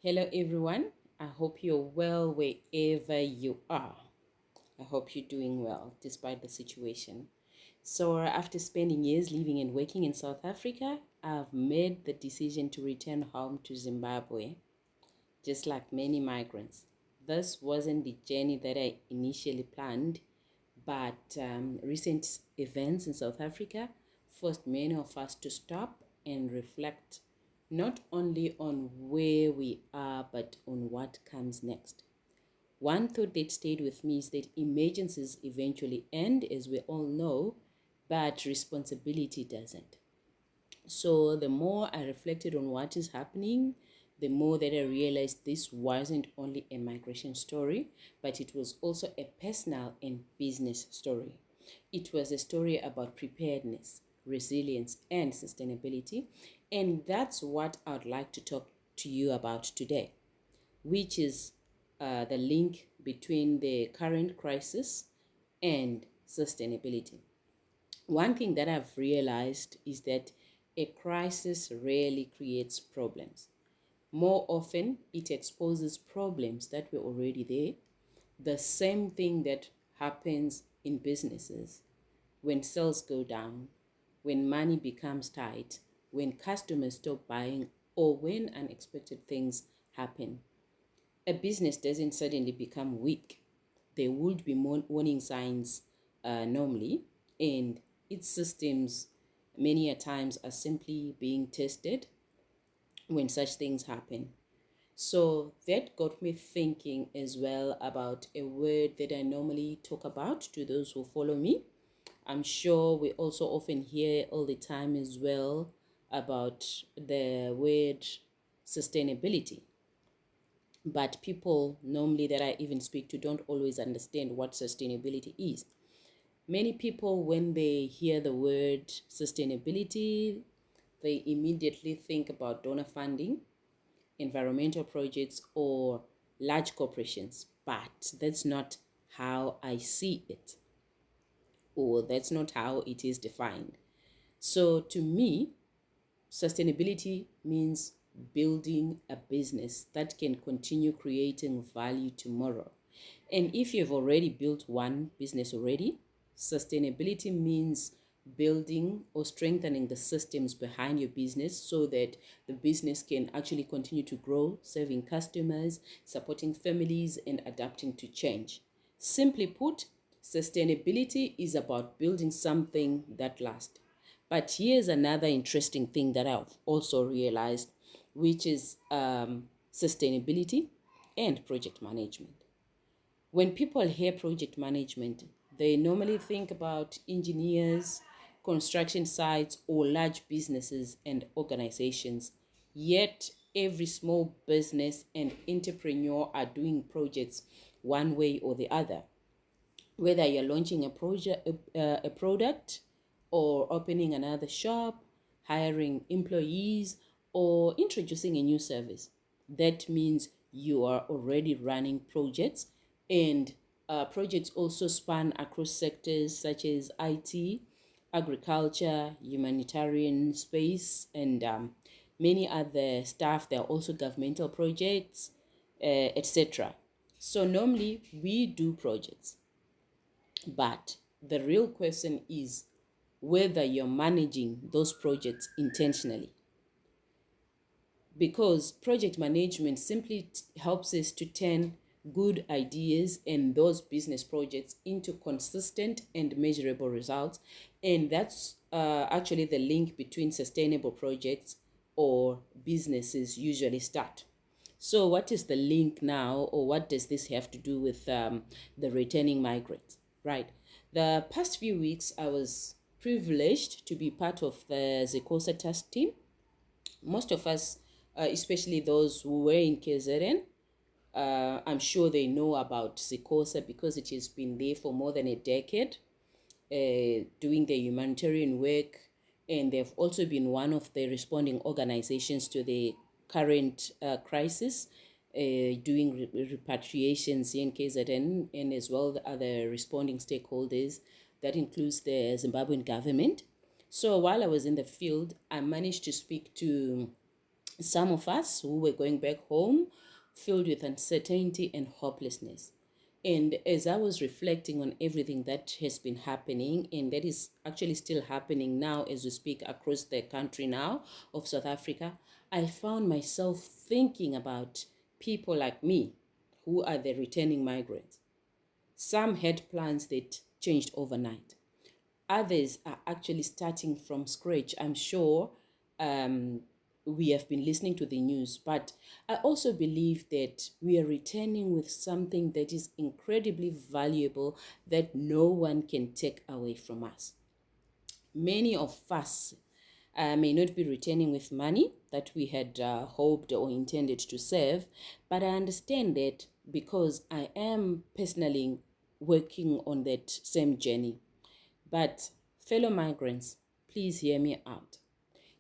Hello, everyone. I hope you're well wherever you are. I hope you're doing well despite the situation. So, after spending years living and working in South Africa, I've made the decision to return home to Zimbabwe, just like many migrants. This wasn't the journey that I initially planned, but recent events in South Africa forced many of us to stop and reflect not only on where we are, but on what comes next. One thought that stayed with me is that emergencies eventually end, as we all know, but responsibility doesn't. So the more I reflected on what is happening, the more that I realized this wasn't only a migration story, but it was also a personal and business story. It was a story about preparedness, resilience, and sustainability. And that's what I'd like to talk to you about today, which is the link between the current crisis and sustainability. One thing that I've realized is that a crisis rarely creates problems. More often, it exposes problems that were already there. The same thing that happens in businesses when sales go down, when money becomes tight, when customers stop buying, or when unexpected things happen. A business doesn't suddenly become weak. There would be warning signs normally, and its systems many a times are simply being tested when such things happen. So that got me thinking as well about a word that I normally talk about to those who follow me. I'm sure we also often hear all the time as well about the word sustainability. But people normally that I even speak to don't always understand what sustainability is. Many people, when they hear the word sustainability, they immediately think about donor funding, environmental projects, or large corporations. But that's not how I see it, or that's not how it is defined. So to me, sustainability means building a business that can continue creating value tomorrow. And if you've already built one business already, sustainability means building or strengthening the systems behind your business so that the business can actually continue to grow, serving customers, supporting families, and adapting to change. Simply put, sustainability is about building something that lasts. But here's another interesting thing that I've also realized, which is sustainability and project management. When people hear project management, they normally think about engineers, construction sites, or large businesses and organizations. Yet, every small business and entrepreneur are doing projects one way or the other. Whether you're launching a product, or opening another shop, hiring employees, or introducing a new service, that means you are already running projects. And projects also span across sectors such as IT, agriculture, humanitarian space, and many other stuff. There are also governmental projects, etc. So normally we do projects, but the real question is whether you're managing those projects intentionally. Because project management simply helps us to turn good ideas and those business projects into consistent and measurable results. And that's actually the link between sustainable projects or businesses usually start. So, what is the link now, or what does this have to do with the returning migrants? Right. The past few weeks, I was privileged to be part of the Zekosa task team. Most of us, especially those who were in KZN, I'm sure they know about Zekosa because it has been there for more than a decade, doing the humanitarian work, and they've also been one of the responding organizations to the current crisis, doing repatriations in KZN, and as well the other responding stakeholders. That includes the Zimbabwean government. So while I was in the field, I managed to speak to Some of us who were going back home filled with uncertainty and hopelessness. And as I was reflecting on everything that has been happening, and that is actually still happening now as we speak across the country now of South Africa, I found myself thinking about people like me who are the returning migrants. Some had plans that changed overnight. Others are actually starting from scratch. I'm sure um, we have been listening to the news, but I also believe that we are returning with something that is incredibly valuable that no one can take away from us. Many of us may not be returning with money that we had hoped or intended to save, but I understand that because I am personally working on that same journey. But, fellow migrants, please hear me out.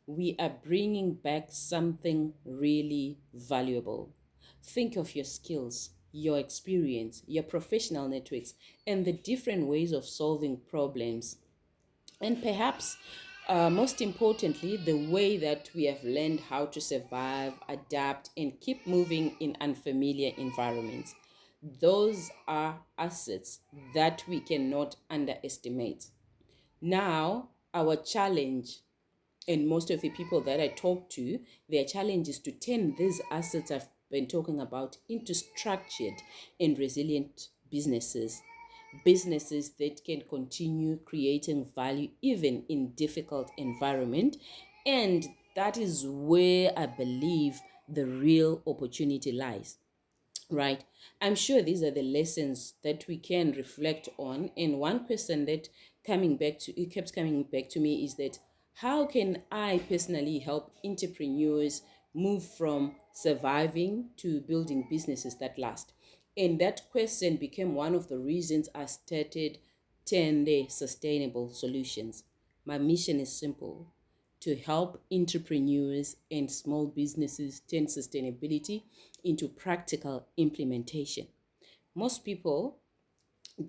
We are bringing back something really valuable. Think of your skills, your experience, your professional networks, and the different ways of solving problems. And perhaps, most importantly, the way that we have learned how to survive, adapt, and keep moving in unfamiliar environments. Those are assets that we cannot underestimate. Now, our challenge, and most of the people that I talk to, their challenge is to turn these assets I've been talking about into structured and resilient businesses. Businesses that can continue creating value even in difficult environment. And that is where I believe the real opportunity lies, right? I'm sure these are the lessons that we can reflect on. And one question that it kept coming back to me is that how can I personally help entrepreneurs move from surviving to building businesses that last? And that question became one of the reasons I started Tende Sustainable Solutions. My mission is simple: to help entrepreneurs and small businesses turn sustainability into practical implementation. Most people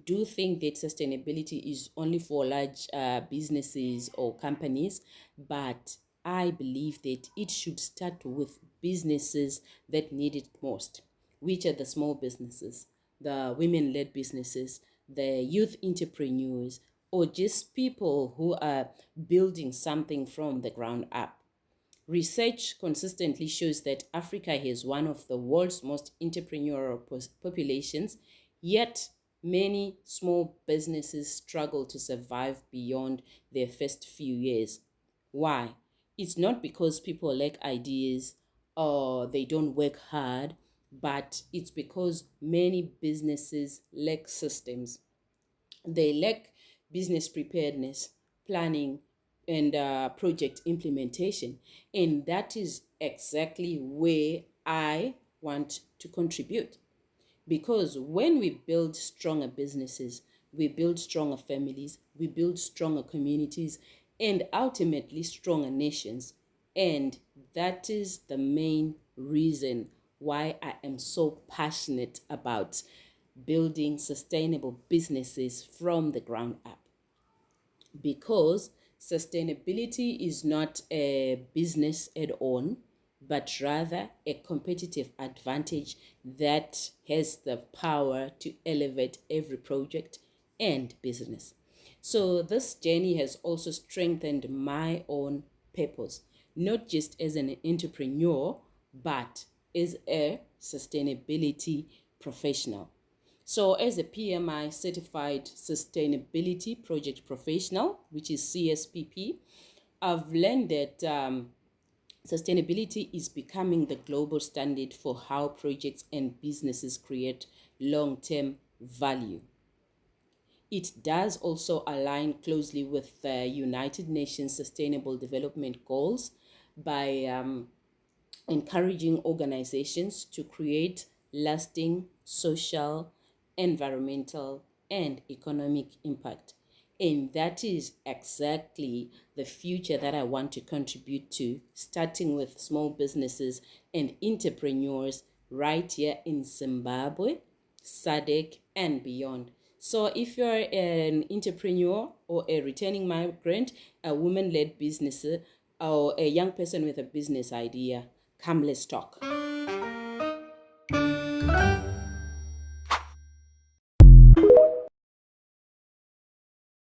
do think that sustainability is only for large businesses or companies, but I believe that it should start with businesses that need it most, which are the small businesses, the women led businesses, the youth entrepreneurs, or just people who are building something from the ground up. Research consistently shows that Africa has one of the world's most entrepreneurial populations, yet many small businesses struggle to survive beyond their first few years. Why? It's not because people lack ideas or they don't work hard, but it's because many businesses lack systems. They lack business preparedness, planning, and project implementation. And that is exactly where I want to contribute. Because when we build stronger businesses, we build stronger families, we build stronger communities, and ultimately stronger nations. And that is the main reason why I am so passionate about building sustainable businesses from the ground up, because sustainability is not a business add-on, but rather a competitive advantage that has the power to elevate every project and business. So this journey has also strengthened my own purpose, not just as an entrepreneur, but as a sustainability professional. So, as a PMI certified sustainability project professional, which is CSPP, I've learned that sustainability is becoming the global standard for how projects and businesses create long term value. It does also align closely with the United Nations Sustainable Development Goals by encouraging organizations to create lasting social, environmental, and economic impact. And that is exactly the future that I want to contribute to, starting with small businesses and entrepreneurs right here in Zimbabwe, SADC, and beyond. So if you're an entrepreneur or a returning migrant, a woman-led business, or a young person with a business idea, Come, let's talk.